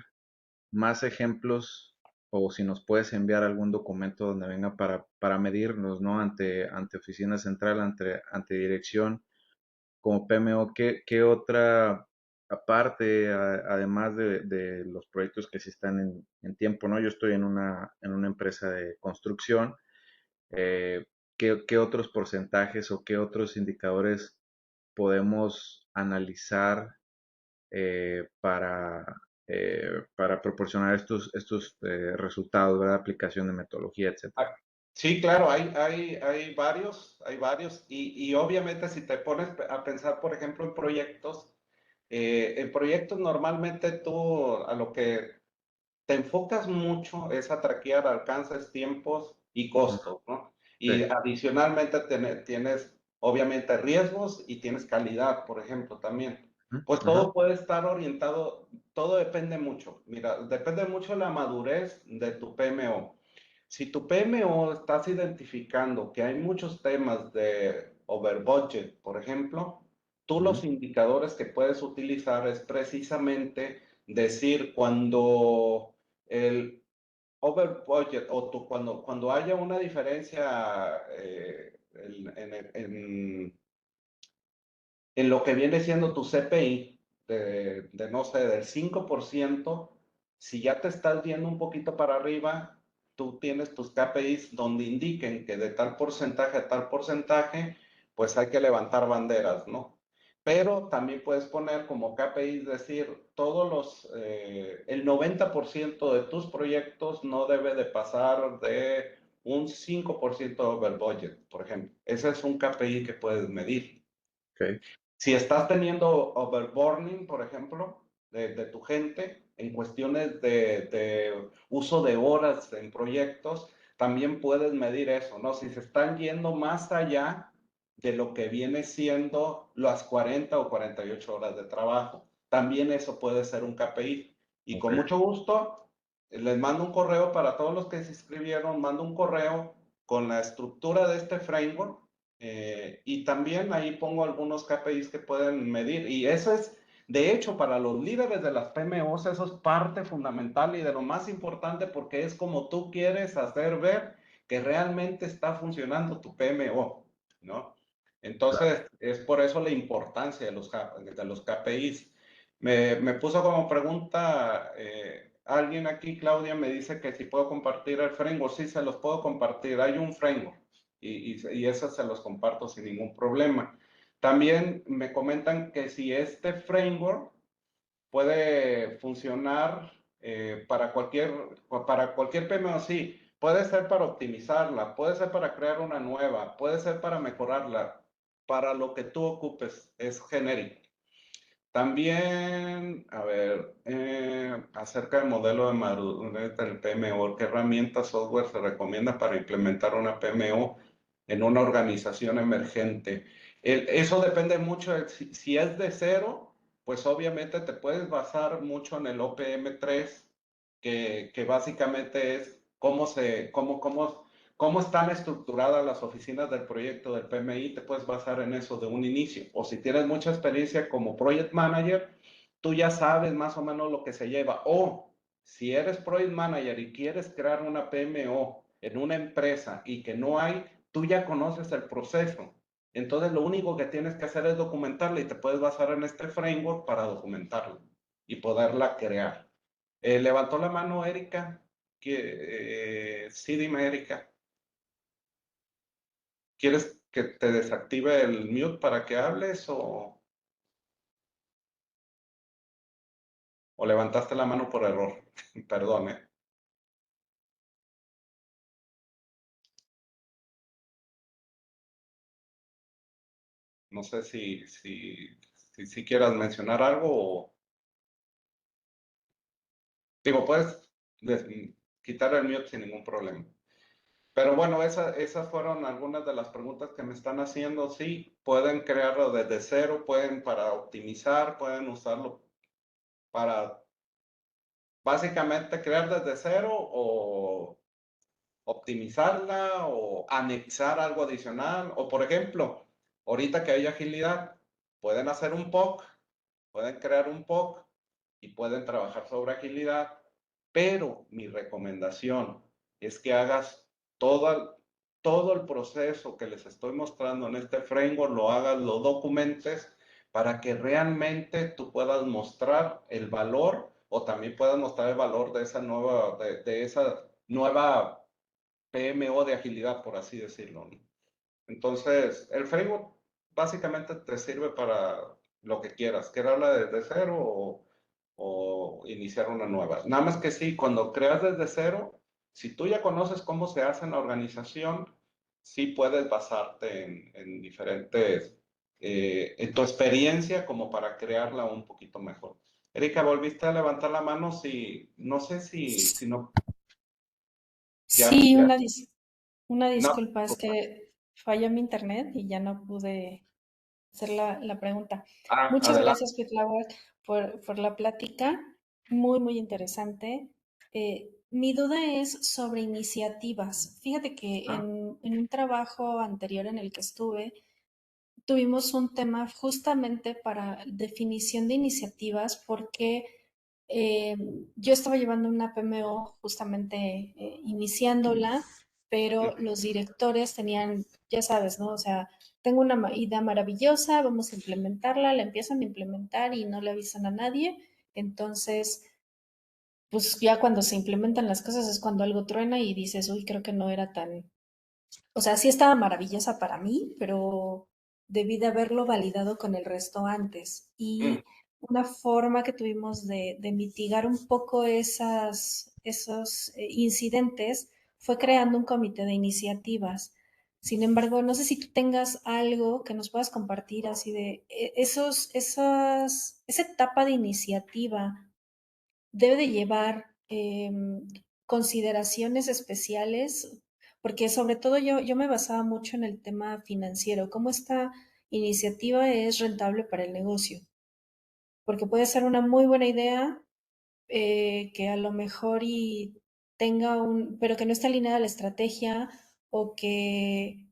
más ejemplos o si nos puedes enviar algún documento donde venga para medirnos, ¿no? Ante oficina central, ante dirección, como PMO, ¿qué otra aparte, además de los proyectos que sí están en tiempo, ¿no? Yo estoy en una empresa de construcción. ¿Qué otros porcentajes o qué otros indicadores podemos analizar para, para proporcionar estos resultados, ¿verdad? Aplicación de metodología, etcétera? ah, sí, claro, hay varios, y obviamente si te pones a pensar, por ejemplo, en proyectos normalmente tú a lo que te enfocas mucho es a traquear alcances, tiempos y Ujú. costos, ¿no? Sí. Y adicionalmente tienes obviamente riesgos y tienes calidad, por ejemplo, también. Ujú. Pues Ajá. todo puede estar orientado, todo depende mucho. Mira, depende mucho de la madurez de tu PMO. Si tu PMO estás identificando que hay muchos temas de over budget, por ejemplo, tú los Ujú. indicadores que puedes utilizar es precisamente decir cuando el over budget o cuando haya una diferencia en lo que viene siendo tu CPI de no sé, del 5%, si ya te estás viendo un poquito para arriba, tú tienes tus KPIs donde indiquen que de tal porcentaje a tal porcentaje, pues hay que levantar banderas, ¿no? Pero también puedes poner como KPIs, decir, el 90% de tus proyectos no debe de pasar de un 5% over budget, por ejemplo. Ese es un KPI que puedes medir. Ok. Si estás teniendo overburning, por ejemplo, de tu gente en cuestiones de uso de horas en proyectos, también puedes medir eso, ¿no? Si se están yendo más allá de lo que viene siendo las 40 o 48 horas de trabajo, también eso puede ser un KPI. Y Ok. con mucho gusto, les mando un correo para todos los que se inscribieron, mando un correo con la estructura de este framework y también ahí pongo algunos KPIs que pueden medir. Y eso es De hecho, para los líderes de las PMOs eso es parte fundamental y de lo más importante porque es como tú quieres hacer ver que realmente está funcionando tu PMO, ¿no? Entonces, es por eso la importancia de los KPIs. Me puso como pregunta alguien aquí, Claudia, me dice que si puedo compartir el framework. Sí, se los puedo compartir. Hay un framework y eso se los comparto sin ningún problema. También me comentan que si este framework puede funcionar para cualquier PMO, sí, puede ser para optimizarla, puede ser para crear una nueva, puede ser para mejorarla, para lo que tú ocupes, es genérico. También, a ver, acerca del modelo de madurez del PMO, ¿qué herramienta software se recomienda para implementar una PMO en una organización emergente? Eso depende mucho, si es de cero, pues obviamente te puedes basar mucho en el OPM3, que básicamente es cómo están estructuradas las oficinas del proyecto del PMI. Te puedes basar en eso de un inicio. O si tienes mucha experiencia como project manager, tú ya sabes más o menos lo que se lleva. O si eres project manager y quieres crear una PMO en una empresa y que no hay, tú ya conoces el proceso. Entonces lo único que tienes que hacer es documentarla y te puedes basar en este framework para documentarla y poderla crear. Levantó la mano Erika. Sí, dime, Erika. ¿Quieres que te desactive el mute para que hables o levantaste la mano por error? Perdón, ¿eh? No sé si quieras mencionar algo o... Digo, puedes quitar el mute sin ningún problema. Pero bueno, esas fueron algunas de las preguntas que me están haciendo. Sí, pueden crearlo desde cero, pueden para optimizar, pueden usarlo para básicamente crear desde cero o optimizarla o anexar algo adicional. O por ejemplo, ahorita que hay agilidad, pueden hacer un POC, pueden crear un POC y pueden trabajar sobre agilidad, pero mi recomendación es que hagas todo el proceso que les estoy mostrando en este framework, lo hagas, lo documentes para que realmente tú puedas mostrar el valor o también puedas mostrar el valor de esa nueva PMO de agilidad, por así decirlo, ¿no? Entonces, el framework básicamente te sirve para lo que quieras, crearla desde cero o iniciar una nueva. Nada más que sí, cuando creas desde cero, si tú ya conoces cómo se hace en la organización, sí puedes basarte en diferentes, en tu experiencia como para crearla un poquito mejor. Erika, volviste a levantar la mano, si, no sé si no, Sí, ya, una no, disculpa, es que falló mi internet y ya no pude hacer la pregunta. Muchas adelante. gracias, Cuitláhuac, por la plática, muy, muy interesante. Mi duda es sobre iniciativas. Fíjate que Ah, en un trabajo anterior en el que estuve, tuvimos un tema justamente para definición de iniciativas porque eh, yo estaba llevando una PMO justamente iniciándola, pero los directores tenían, ya sabes, ¿no? O sea, tengo una idea maravillosa, vamos a implementarla, la empiezan a implementar y no le avisan a nadie. Entonces, pues ya cuando se implementan las cosas es cuando algo truena y dices, uy, creo que no era tan, o sea, sí estaba maravillosa para mí, pero debí de haberlo validado con el resto antes. mm, Y una forma que tuvimos de mitigar un poco esos incidentes fue creando un comité de iniciativas. Sin embargo, no sé si tú tengas algo que nos puedas compartir así de esa etapa de iniciativa debe de llevar consideraciones especiales, porque sobre todo yo me basaba mucho en el tema financiero, cómo esta iniciativa es rentable para el negocio, porque puede ser una muy buena idea que a lo mejor y tenga pero que no esté alineada a la estrategia o que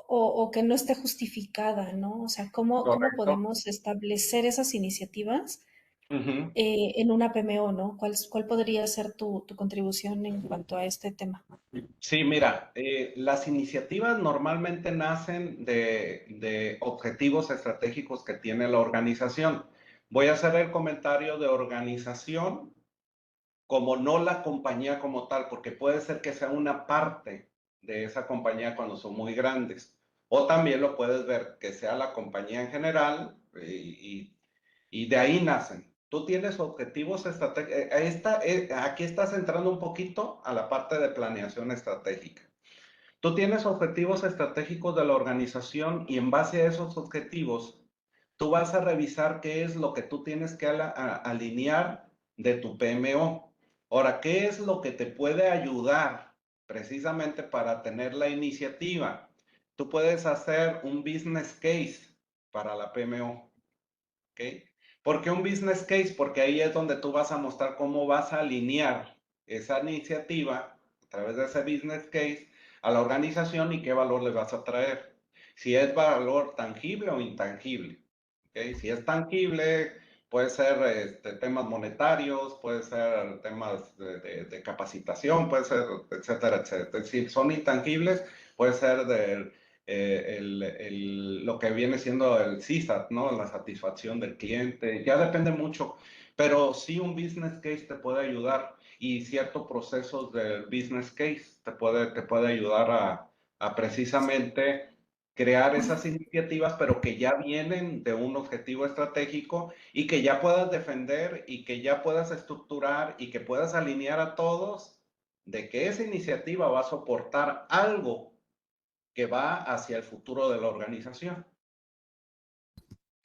o que no esté justificada, ¿no? O sea, ¿cómo Correcto. podemos establecer esas iniciativas Ujú. en una PMO, ¿no? ¿Cuál podría ser tu contribución en cuanto a este tema? Sí, mira, las iniciativas normalmente nacen de objetivos estratégicos que tiene la organización. Voy a hacer el comentario de organización como no la compañía como tal, porque puede ser que sea una parte de esa compañía cuando son muy grandes. O también lo puedes ver que sea la compañía en general y de ahí nacen. Tú tienes objetivos estratégicos. Aquí estás entrando un poquito a la parte de planeación estratégica. Tú tienes objetivos estratégicos de la organización y en base a esos objetivos, tú vas a revisar qué es lo que tú tienes que alinear de tu PMO. Ahora, ¿qué es lo que te puede ayudar precisamente para tener la iniciativa? Tú puedes hacer un business case para la PMO, ¿ok? ¿Por qué un business case? Porque ahí es donde tú vas a mostrar cómo vas a alinear esa iniciativa a través de ese business case a la organización y qué valor le vas a traer. Si es valor tangible o intangible. ¿Ok? Si es tangible, puede ser temas monetarios, puede ser temas de capacitación, puede ser, etcétera, etcétera. Si son intangibles, puede ser lo que viene siendo el CSAT, ¿no? La satisfacción del cliente, ya depende mucho, pero sí un business case te puede ayudar y ciertos procesos del business case te puede ayudar a precisamente crear esas iniciativas, pero que ya vienen de un objetivo estratégico y que ya puedas defender y que ya puedas estructurar y que puedas alinear a todos de que esa iniciativa va a soportar algo que va hacia el futuro de la organización.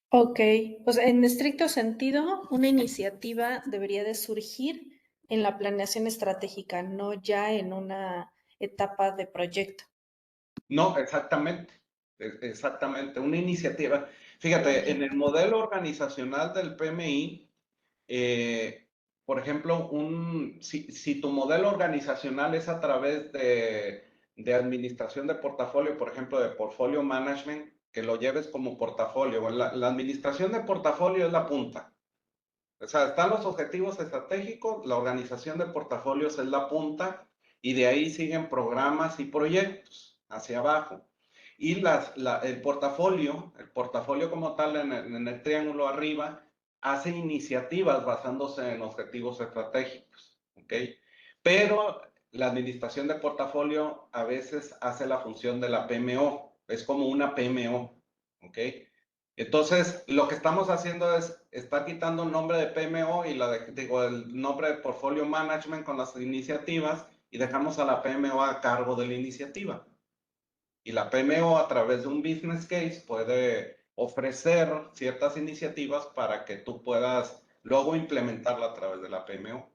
Ok, pues en estricto sentido, una iniciativa debería de surgir en la planeación estratégica, no ya en una etapa de proyecto. No, exactamente, exactamente, una iniciativa. Fíjate, en el modelo organizacional del PMI, eh, por ejemplo, si tu modelo organizacional es a través de administración de portafolio, por ejemplo, de portfolio management, que lo lleves como portafolio. La administración de portafolio es la punta. O sea, están los objetivos estratégicos, la organización de portafolios es la punta y de ahí siguen programas y proyectos hacia abajo. Y el portafolio como tal en el triángulo arriba, hace iniciativas basándose en objetivos estratégicos, ¿ok? Pero la administración de portafolio a veces hace la función de la PMO, es como una PMO, ¿ok? Entonces, lo que estamos haciendo es, está quitando el nombre de PMO y el nombre de Portfolio Management con las iniciativas y dejamos a la PMO a cargo de la iniciativa. Y la PMO a través de un business case puede ofrecer ciertas iniciativas para que tú puedas luego implementarla a través de la PMO.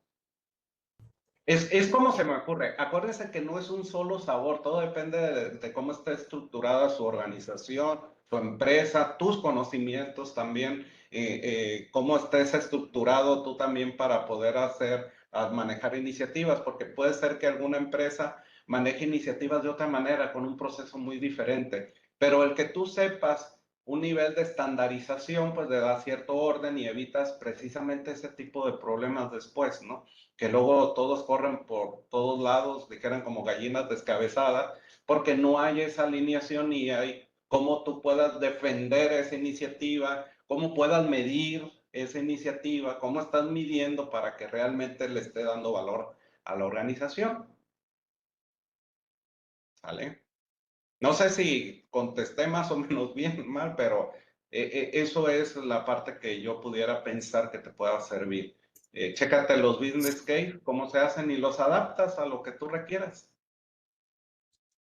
Es como se me ocurre. Acuérdense que no es un solo sabor, todo depende de cómo esté estructurada su organización, su empresa, tus conocimientos también, cómo estés estructurado tú también para poder manejar iniciativas, porque puede ser que alguna empresa maneje iniciativas de otra manera, con un proceso muy diferente, pero el que tú sepas un nivel de estandarización, pues le da cierto orden y evitas precisamente ese tipo de problemas después, ¿no? Que luego todos corren por todos lados, dijeran como gallinas descabezadas, porque no hay esa alineación y hay cómo tú puedas defender esa iniciativa, cómo puedas medir esa iniciativa, cómo estás midiendo para que realmente le esté dando valor a la organización. ¿Sale? No sé si contesté más o menos bien o mal, pero eso es la parte que yo pudiera pensar que te pueda servir. Chécate los business case, cómo se hacen y los adaptas a lo que tú requieras.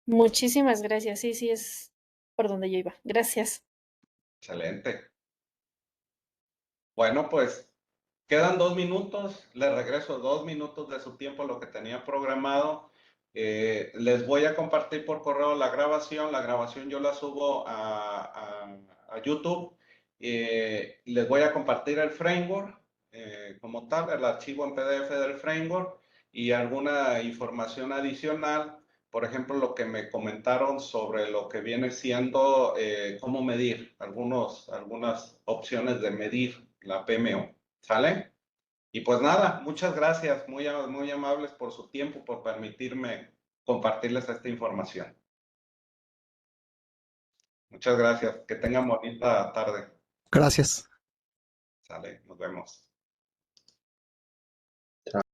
Muchísimas gracias. Sí, sí, es por donde yo iba. Gracias. Excelente. Bueno, pues quedan 2 minutos. Les regreso 2 minutos de su tiempo, lo que tenía programado. Les voy a compartir por correo la grabación. La grabación yo la subo a YouTube. Les voy a compartir el framework como tal, el archivo en PDF del framework y alguna información adicional por ejemplo, lo que me comentaron sobre lo que viene siendo cómo medir, algunas opciones de medir la PMO, ¿sale? Y pues nada, muchas gracias, muy amables por su tiempo, por permitirme compartirles esta información. Muchas gracias, que tengan bonita tarde. Gracias. Sale, nos vemos.